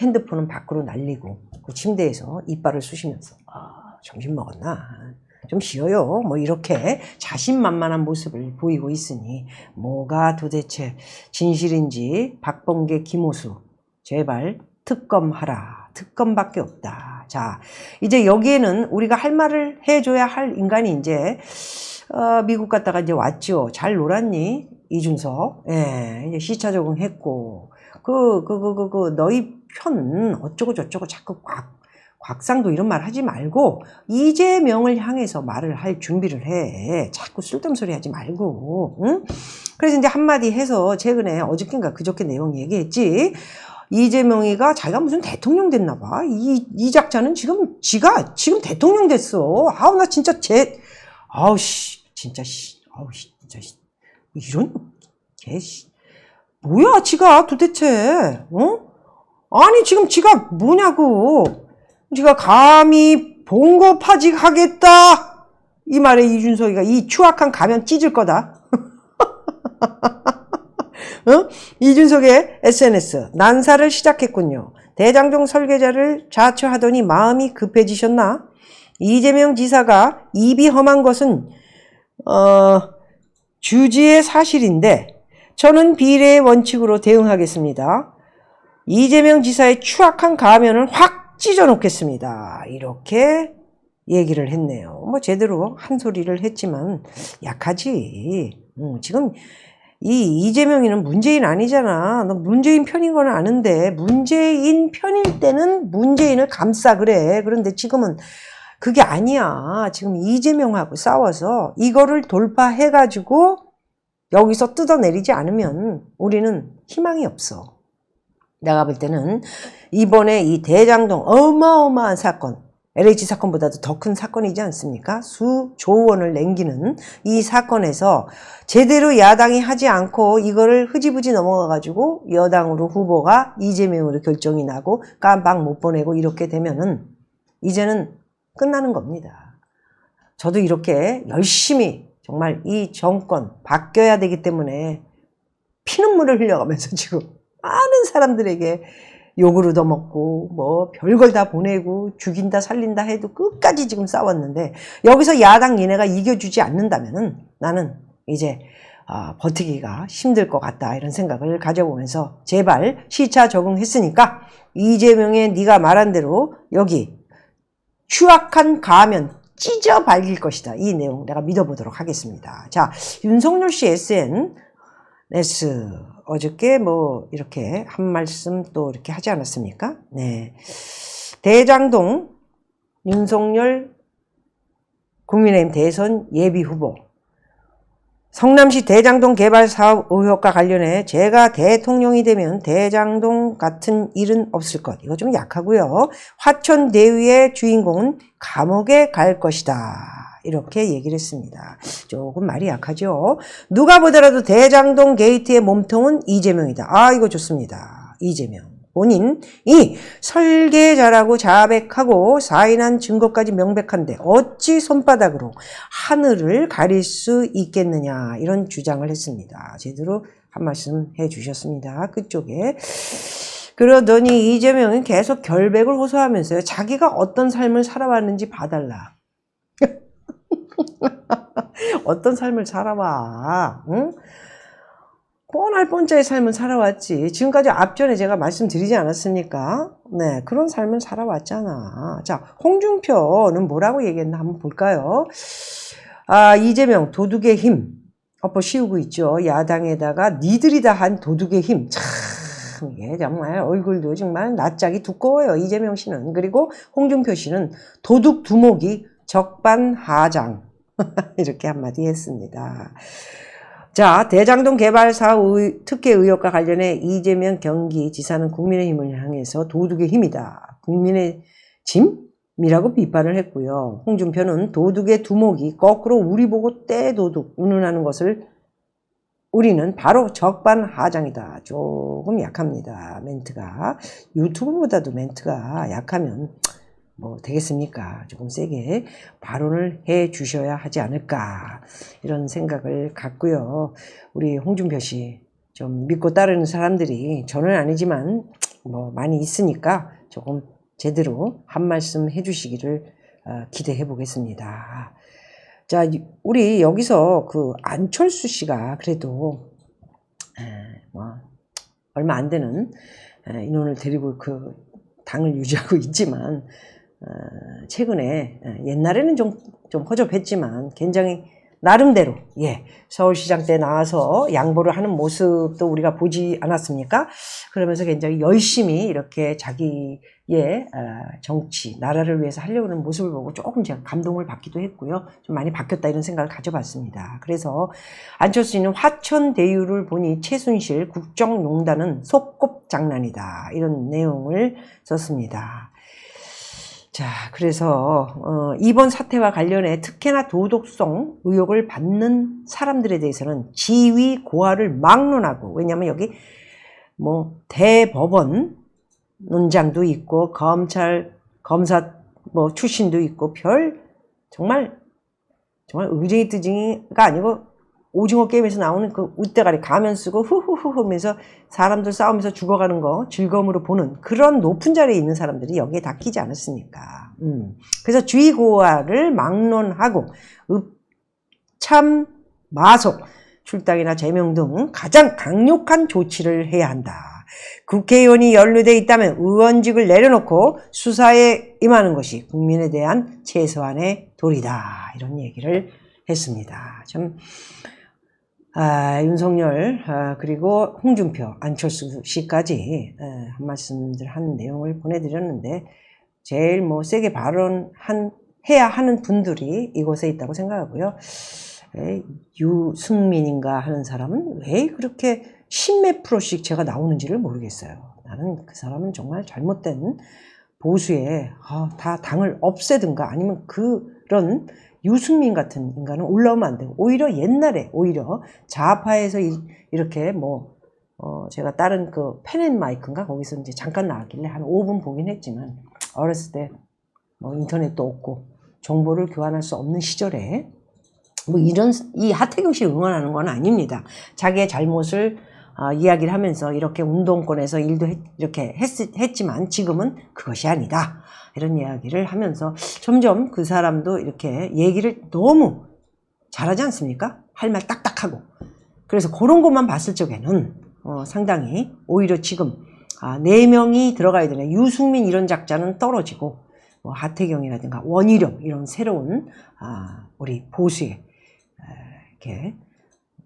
핸드폰은 밖으로 날리고 그 침대에서 이빨을 쑤시면서 점심 먹었나? 좀 쉬어요. 뭐 이렇게 자신만만한 모습을 보이고 있으니 뭐가 도대체 진실인지 박범계, 김호수 제발 특검하라. 특검밖에 없다. 자, 이제 여기에는 우리가 할 말을 해줘야 할 인간이 이제 미국 갔다가 이제 왔죠. 잘 놀았니? 이준석. 이제 시차 적응했고 너희 편 어쩌고 저쩌고 자꾸 곽상도 이런 말 하지 말고 이재명을 향해서 말을 할 준비를 해. 자꾸 쓸데없는 소리 하지 말고. 응? 그래서 이제 한마디 해서 최근에 어저께인가 그저께 내용 얘기했지. 이재명이가 자기가 무슨 대통령 됐나 봐. 이 작자는 지가 지금 대통령 됐어. 아우 나 진짜 진짜 이런 뭐야 지가 도대체. 아니 지금 지가 뭐냐고. 지가 감히 봉고파직하겠다 이 말에 이준석이가 이 추악한 가면 찢을 거다. 이준석의 SNS 난사를 시작했군요. 대장동 설계자를 자처하더니 마음이 급해지셨나? 이재명 지사가 입이 험한 것은 주지의 사실인데 저는 비례의 원칙으로 대응하겠습니다. 이재명 지사의 추악한 가면을 확 찢어놓겠습니다. 이렇게 얘기를 했네요. 뭐 제대로 한 소리를 했지만 약하지. 지금 이재명이는 문재인 아니잖아. 너 문재인 편인 건 아는데 문재인 편일 때는 문재인을 감싸 그래. 그런데 지금은 그게 아니야. 지금 이재명하고 싸워서 이거를 돌파해가지고 여기서 뜯어내리지 않으면 우리는 희망이 없어. 내가 볼 때는 이번에 이 대장동 어마어마한 사건, LH 사건보다도 더 큰 사건이지 않습니까? 수조 원을 남기는 이 사건에서 제대로 야당이 하지 않고 이거를 흐지부지 넘어가가지고 여당으로 후보가 이재명으로 결정이 나고 깜빡 못 보내고 이렇게 되면은 이제는 끝나는 겁니다. 저도 이렇게 열심히 정말 이 정권 바뀌어야 되기 때문에 피눈물을 흘려가면서 지금 많은 사람들에게 욕을 얻어먹고 뭐 별걸 다 보내고 죽인다 살린다 해도 끝까지 지금 싸웠는데 여기서 야당 얘네가 이겨주지 않는다면은 나는 이제 버티기가 힘들 것 같다 이런 생각을 가져보면서 제발 시차 적응했으니까 이재명의 네가 말한 대로 여기 추악한 가면 찢어 밝힐 것이다. 이 내용 내가 믿어보도록 하겠습니다. 자, 윤석열 씨 SNS 어저께 뭐 이렇게 한 말씀 또 이렇게 하지 않았습니까? 네. 대장동 윤석열 국민의힘 대선 예비 후보 성남시 대장동 개발 사업 의혹과 관련해 제가 대통령이 되면 대장동 같은 일은 없을 것. 이거 좀 약하고요. 화천 대위의 주인공은 감옥에 갈 것이다. 이렇게 얘기를 했습니다. 조금 말이 약하죠. 누가 보더라도 대장동 게이트의 몸통은 이재명이다. 이거 좋습니다. 이재명. 본인이 설계자라고 자백하고 사인한 증거까지 명백한데 어찌 손바닥으로 하늘을 가릴 수 있겠느냐 이런 주장을 했습니다. 제대로 한 말씀 해주셨습니다. 그쪽에. 그러더니 이재명은 계속 결백을 호소하면서요. 자기가 어떤 삶을 살아왔는지 봐달라. 어떤 삶을 살아와. 응? 뻔할 뻔짜의 삶을 살아왔지. 지금까지 앞전에 제가 말씀드리지 않았습니까? 네, 그런 삶을 살아왔잖아. 자, 홍준표는 뭐라고 얘기했나 한번 볼까요? 이재명 도둑의 힘 엎어 씌우고 있죠. 야당에다가 니들이 다 한 도둑의 힘. 참 이게 정말 얼굴도 정말 낯짝이 두꺼워요. 이재명 씨는. 그리고 홍준표 씨는 도둑 두목이 적반하장. 이렇게 한마디 했습니다. 자, 대장동 개발 사업 특혜 의혹과 관련해 이재명 경기지사는 국민의힘을 향해서 도둑의 힘이다. 국민의 짐? 이라고 비판을 했고요. 홍준표는 도둑의 두목이 거꾸로 우리 보고 떼도둑 운운하는 것을 우리는 바로 적반하장이다. 조금 약합니다. 멘트가. 유튜브보다도 멘트가 약하면 뭐 되겠습니까? 조금 세게 발언을 해 주셔야 하지 않을까 이런 생각을 갖고요. 우리 홍준표 씨 좀 믿고 따르는 사람들이 저는 아니지만 뭐 많이 있으니까 조금 제대로 한 말씀 해주시기를 기대해 보겠습니다. 자, 우리 여기서 그 안철수 씨가 그래도 뭐 얼마 안 되는 인원을 데리고 그 당을 유지하고 있지만 최근에 옛날에는 좀 허접했지만 굉장히 나름대로 서울시장 때 나와서 양보를 하는 모습도 우리가 보지 않았습니까? 그러면서 굉장히 열심히 이렇게 자기의 정치, 나라를 위해서 하려고 하는 모습을 보고 조금 제가 감동을 받기도 했고요. 좀 많이 바뀌었다 이런 생각을 가져봤습니다. 그래서 안철수는 화천대유를 보니 최순실 국정농단은 속곱장난이다 이런 내용을 썼습니다. 자, 그래서 이번 사태와 관련해 특혜나 도덕성 의혹을 받는 사람들에 대해서는 지위 고하를 막론하고, 왜냐하면 여기 뭐 대법원 논장도 있고 검사 뭐 출신도 있고 정말 의쟁이 뜨쟁이가 아니고 오징어 게임에서 나오는 그 웃대가리 가면 쓰고 후후후 하면서 사람들 싸우면서 죽어가는 거 즐거움으로 보는 그런 높은 자리에 있는 사람들이 여기에 다 끼지 않았습니까? 그래서 주의고하를 막론하고 읍참 마속 출당이나 제명 등 가장 강력한 조치를 해야 한다. 국회의원이 연루되어 있다면 의원직을 내려놓고 수사에 임하는 것이 국민에 대한 최소한의 도리다. 이런 얘기를 했습니다. 참 윤석열 그리고 홍준표, 안철수 씨까지 한 말씀들 한 내용을 보내드렸는데 제일 뭐 세게 발언해야 하는 분들이 이곳에 있다고 생각하고요. 유승민인가 하는 사람은 왜 그렇게 십몇 프로씩 제가 나오는지를 모르겠어요. 나는 그 사람은 정말 잘못된 보수에 다 당을 없애든가 아니면 그런 유승민 같은 인간은 올라오면 안 되고 오히려 옛날에 좌파에서 이렇게 제가 다른 그 펜앤마이크인가 거기서 이제 잠깐 나왔길래 한 5분 보긴 했지만 어렸을 때 뭐 인터넷도 없고 정보를 교환할 수 없는 시절에 뭐 이 하태경 씨 응원하는 건 아닙니다. 자기의 잘못을 이야기를 하면서 이렇게 운동권에서 일도 이렇게 했지만 지금은 그것이 아니다. 이런 이야기를 하면서 점점 그 사람도 이렇게 얘기를 너무 잘하지 않습니까? 할 말 딱딱하고. 그래서 그런 것만 봤을 적에는 상당히 오히려 지금 4명이 들어가야 되는 유승민 이런 작자는 떨어지고 뭐 하태경이라든가 원희룡 이런 새로운 우리 보수의 이렇게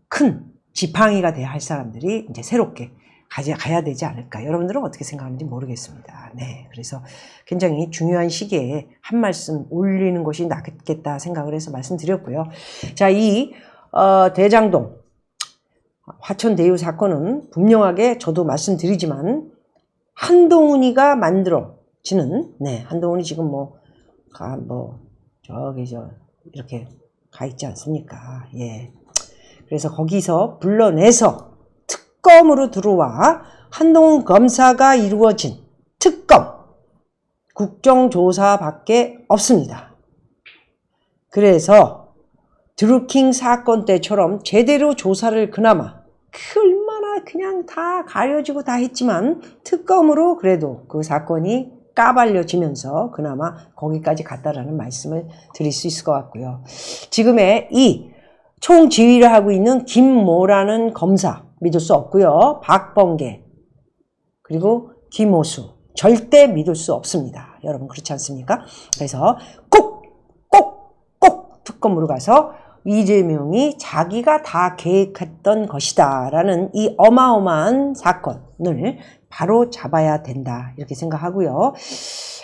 큰 지팡이가 돼야 할 사람들이 이제 새롭게 가야 되지 않을까. 여러분들은 어떻게 생각하는지 모르겠습니다. 네. 그래서 굉장히 중요한 시기에 한 말씀 올리는 것이 낫겠다 생각을 해서 말씀드렸고요. 자, 이 대장동 화천대유 사건은 분명하게 저도 말씀드리지만 한동훈이가 만들어지는 한동훈이 지금 이렇게 가 있지 않습니까? 예. 그래서 거기서 불러내서 특검으로 들어와 한동훈 검사가 이루어진 특검 국정조사밖에 없습니다. 그래서 드루킹 사건 때처럼 제대로 조사를 그나마 얼마나 그냥 다 가려지고 다 했지만 특검으로 그래도 그 사건이 까발려지면서 그나마 거기까지 갔다라는 말씀을 드릴 수 있을 것 같고요. 지금의 이 총지휘를 하고 있는 김모라는 검사 믿을 수 없고요. 박범계 그리고 김호수 절대 믿을 수 없습니다. 여러분 그렇지 않습니까? 그래서 꼭 특검으로 가서 이재명이 자기가 다 계획했던 것이다 라는 이 어마어마한 사건을 바로 잡아야 된다 이렇게 생각하고요.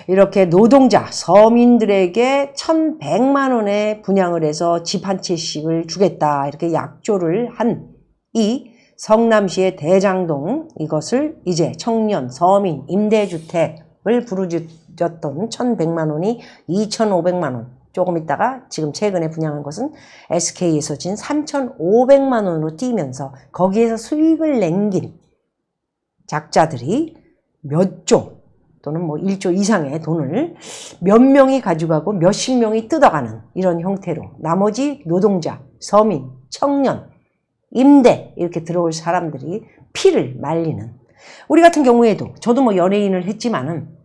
이렇게 노동자 서민들에게 1,100만 원에 분양을 해서 집 한 채씩을 주겠다 이렇게 약조를 한 이 성남시의 대장동 이것을 이제 청년 서민 임대주택으로 부르짖었던 1,100만 원이 2,500만 원. 조금 있다가 지금 최근에 분양한 것은 SK에서 진 3,500만 원으로 뛰면서 거기에서 수익을 남긴 작자들이 몇 조 또는 뭐 1조 이상의 돈을 몇 명이 가져가고 몇십 명이 뜯어가는 이런 형태로 나머지 노동자, 서민, 청년, 임대 이렇게 들어올 사람들이 피를 말리는, 우리 같은 경우에도 저도 뭐 연예인을 했지만은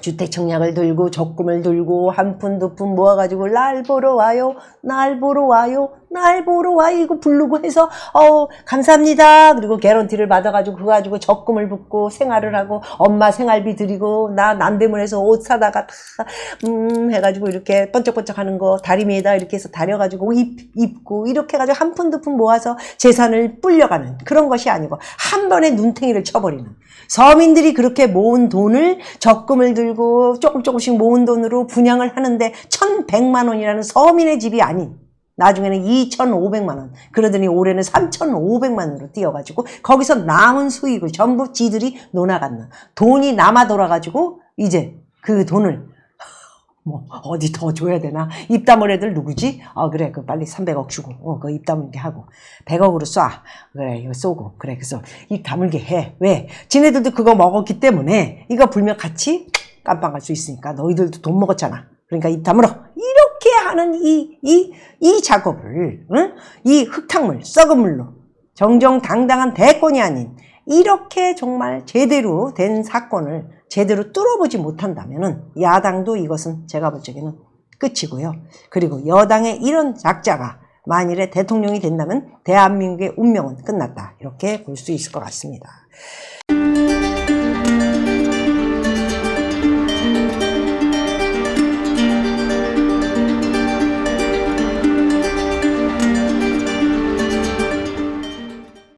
주택 청약을 들고 적금을 들고 한 푼 두 푼 모아가지고 날 보러 와요, 날 보러 와요, 날 보러 와요 이거 부르고 해서 감사합니다. 그리고 개런티를 받아가지고 그거 가지고 적금을 붓고 생활을 하고 엄마 생활비 드리고 나 남대문에서 옷 사다가 다 해가지고 이렇게 번쩍번쩍하는 거 다리미에다 이렇게 해서 다려가지고 입고 이렇게 해가지고 한 푼 두 푼 모아서 재산을 불려가는 그런 것이 아니고 한 번에 눈탱이를 쳐버리는, 서민들이 그렇게 모은 돈을 적금을 들고 조금씩 모은 돈으로 분양을 하는데 1,100만 원이라는 서민의 집이 아닌 나중에는 2,500만 원, 그러더니 올해는 3,500만 원으로 뛰어가지고 거기서 남은 수익을 전부 지들이 논아갔는, 돈이 남아 돌아가지고 이제 그 돈을 뭐 어디 더 줘야 되나, 입 다물 애들 누구지? 그래 그 빨리 300억 주고 그 입 다물게 하고 100억으로 쏴, 그래 이거 쏘고, 그래 그래서 입 다물게 해. 왜? 지네들도 그거 먹었기 때문에 이거 불면 같이 깜빵 갈 수 있으니까 너희들도 돈 먹었잖아, 그러니까 입 다물어, 이렇게 하는 이 작업을, 응? 이 흙탕물 썩은 물로 정정당당한 대권이 아닌 이렇게 정말 제대로 된 사건을 제대로 뚫어보지 못한다면은 야당도 이것은 제가 볼 적에는 끝이고요. 그리고 여당의 이런 작자가 만일에 대통령이 된다면 대한민국의 운명은 끝났다, 이렇게 볼 수 있을 것 같습니다.